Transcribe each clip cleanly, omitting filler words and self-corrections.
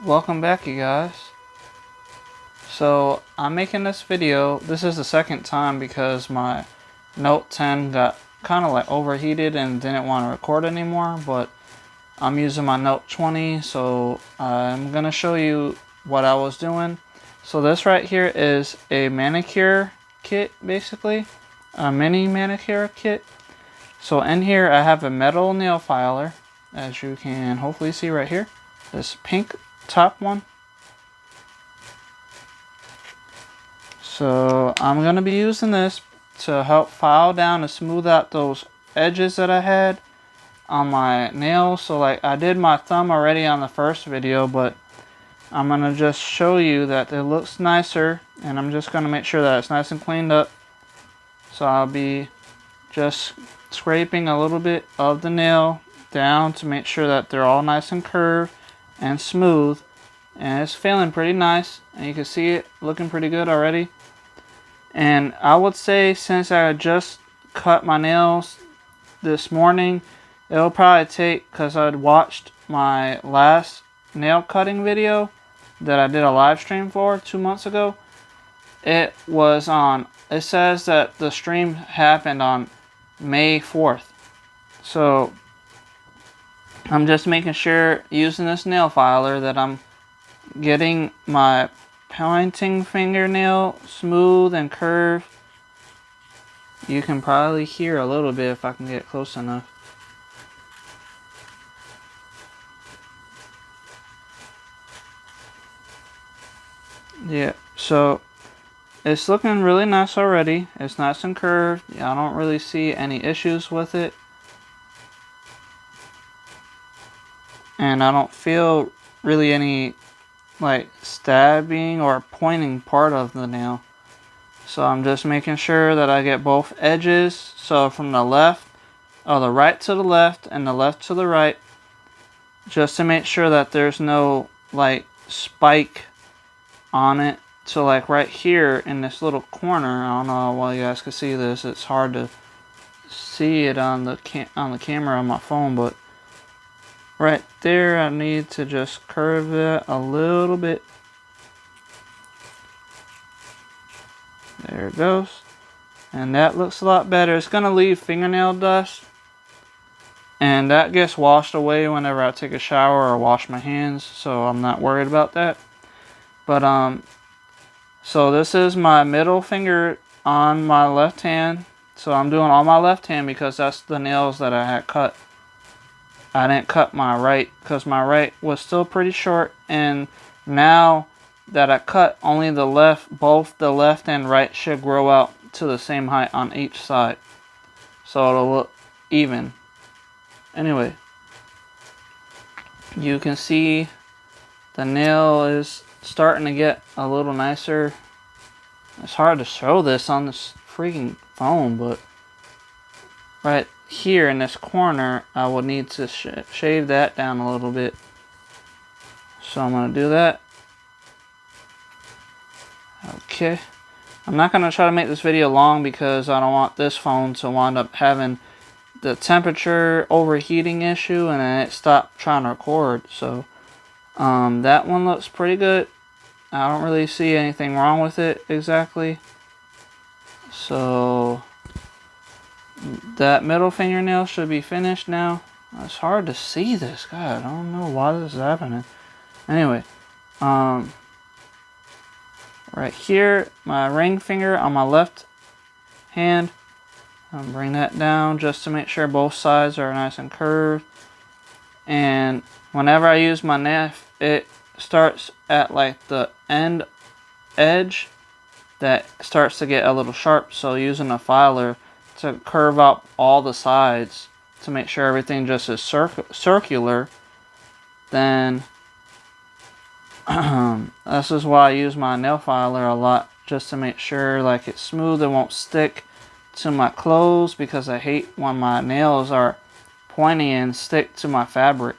Welcome back, you guys. So I'm making this video. This is the second time because my Note 10 got kind of like overheated and didn't want to record anymore, but I'm using my Note 20, so I'm gonna show you what I was doing. So this right here is a manicure kit, basically a mini manicure kit. So in here I have a metal nail filer, as you can hopefully see right here, this pink top one. So I'm going to be using this to help file down and smooth out those edges that I had on my nails. So like I did my thumb already on the first video, but I'm going to just show you that it looks nicer, and I'm just going to make sure that it's nice and cleaned up. So I'll be just scraping a little bit of the nail down to make sure that they're all nice and curved and smooth, and it's feeling pretty nice, and you can see it looking pretty good already. And I would say, since I just cut my nails this morning, it'll probably take, because I'd watched my last nail cutting video that I did a live stream for 2 months ago. It says that the stream happened on May 4th. So I'm just making sure, using this nail filer, that I'm getting my pointing fingernail smooth and curved. You can probably hear a little bit if I can get close enough. Yeah, so it's looking really nice already. It's nice and curved. I don't really see any issues with it. And I don't feel really any like stabbing or pointing part of the nail. So I'm just making sure that I get both edges. So from the right to the left and the left to the right, just to make sure that there's no like spike on it. So like right here in this little corner, I don't know why you guys can see this. It's hard to see it on the camera on my phone, but right there, I need to just curve that a little bit. There it goes. And that looks a lot better. It's going to leave fingernail dust, and that gets washed away whenever I take a shower or wash my hands, so I'm not worried about that. But so this is my middle finger on my left hand. So I'm doing all my left hand because that's the nails that I had cut. I didn't cut my right because my right was still pretty short, and now that I cut only the left, both the left and right should grow out to the same height on each side, so it'll look even. Anyway, you can see the nail is starting to get a little nicer. It's hard to show this on this freaking phone, but right here in this corner, I will need to shave that down a little bit. So I'm going to do that. Okay. I'm not going to try to make this video long because I don't want this phone to wind up having the temperature overheating issue and then it stopped trying to record. So that one looks pretty good. I don't really see anything wrong with it exactly. So that middle fingernail should be finished now. It's hard to see this. God, I don't know why this is happening. Anyway, right here, my ring finger on my left hand, I'll bring that down just to make sure both sides are nice and curved. And whenever I use my knife, it starts at like the end edge that starts to get a little sharp. So using a filer to curve out all the sides to make sure everything just is circular, then this is why I use my nail filer a lot, just to make sure like it's smooth and won't stick to my clothes, because I hate when my nails are pointy and stick to my fabric.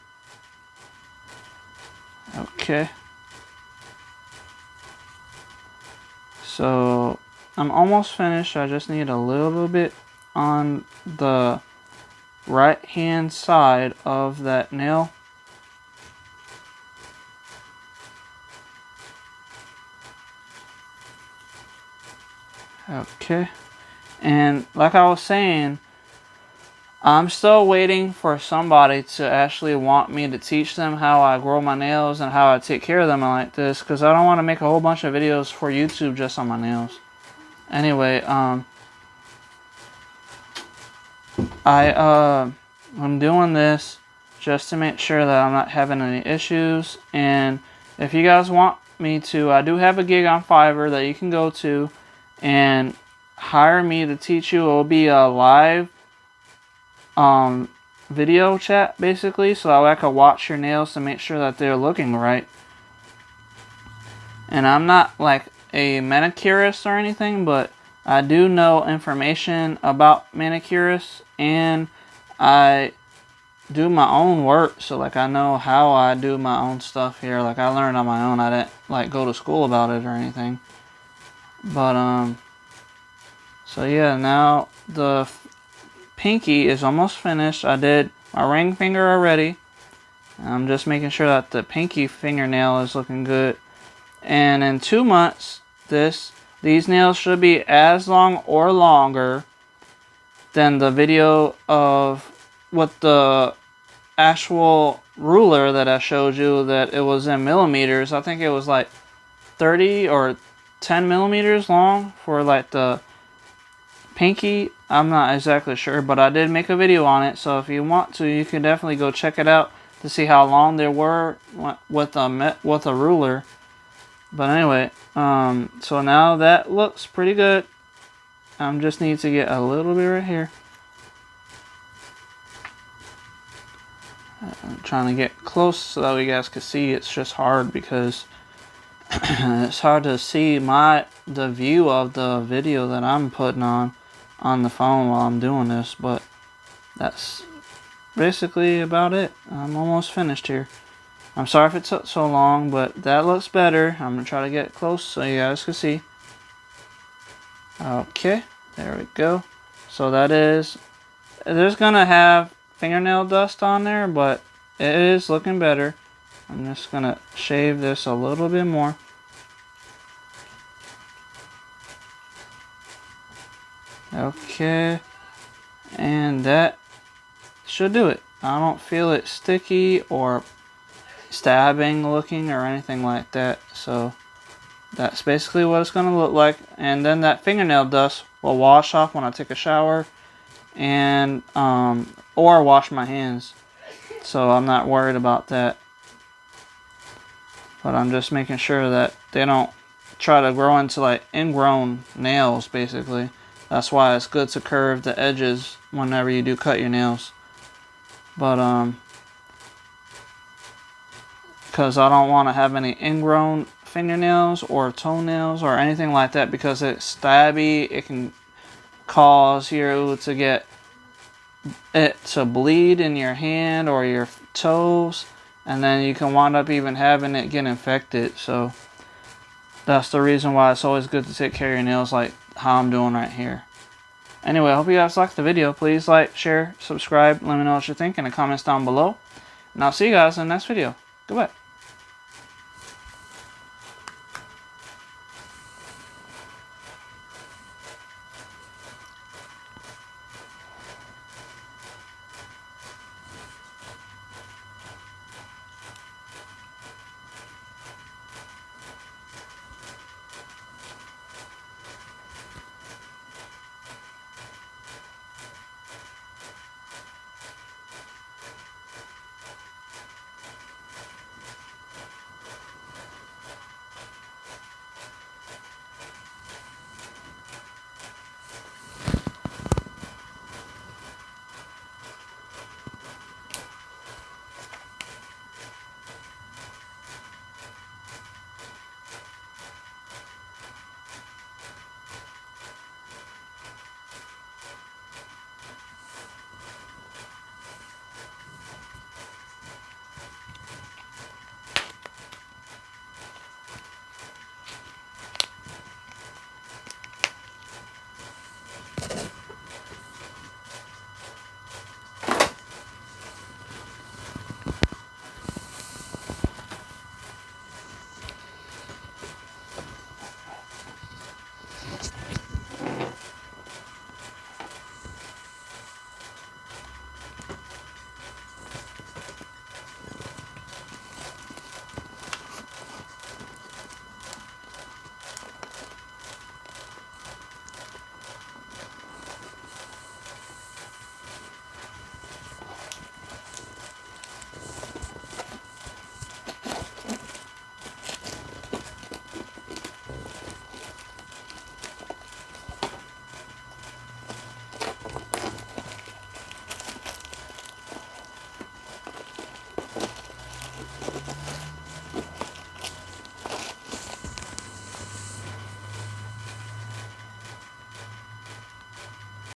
Okay. So I'm almost finished. I just need a little bit on the right hand side of that nail. Okay. And like I was saying, I'm still waiting for somebody to actually want me to teach them how I grow my nails and how I take care of them like this, because I don't want to make a whole bunch of videos for YouTube just on my nails. Anyway, I'm doing this just to make sure that I'm not having any issues. And if you guys want me to, I do have a gig on Fiverr that you can go to and hire me to teach you. It will be a live video chat basically, so that way I can watch your nails to make sure that they're looking right. And I'm not like a manicurist or anything, but I do know information about manicurists, and I do my own work, so like I know how I do my own stuff here. Like I learned on my own. I didn't like go to school about it or anything. But so yeah, now the pinky is almost finished. I did my ring finger already. I'm just making sure that the pinky fingernail is looking good. And in 2 months, these nails should be as long or longer than the video of with the actual ruler that I showed you, that it was in millimeters. I think it was like 30 or 10 millimeters long for like the pinky. I'm not exactly sure, but I did make a video on it, so if you want to, you can definitely go check it out to see how long they were with a ruler. But anyway, so now that looks pretty good. I just need to get a little bit right here. I'm trying to get close so that you guys can see. It's just hard because it's hard to see the view of the video that I'm putting on the phone while I'm doing this, but that's basically about it. I'm almost finished here. I'm sorry if it took so long, but that looks better. I'm going to try to get close so you guys can see. Okay, there we go. So there's going to have fingernail dust on there, but it is looking better. I'm just going to shave this a little bit more. Okay, and that should do it. I don't feel it sticky or stabbing looking or anything like that, so that's basically what it's going to look like. And then that fingernail dust will wash off when I take a shower and or wash my hands, so I'm not worried about that. But I'm just making sure that they don't try to grow into like ingrown nails basically. That's why it's good to curve the edges whenever you do cut your nails. But because I don't want to have any ingrown fingernails or toenails or anything like that, because it's stabby. It can cause you to get it to bleed in your hand or your toes, and then you can wind up even having it get infected. So that's the reason why it's always good to take care of your nails like how I'm doing right here. Anyway, I hope you guys liked the video. Please like, share, subscribe, let me know what you think in the comments down below. And I'll see you guys in the next video. Goodbye.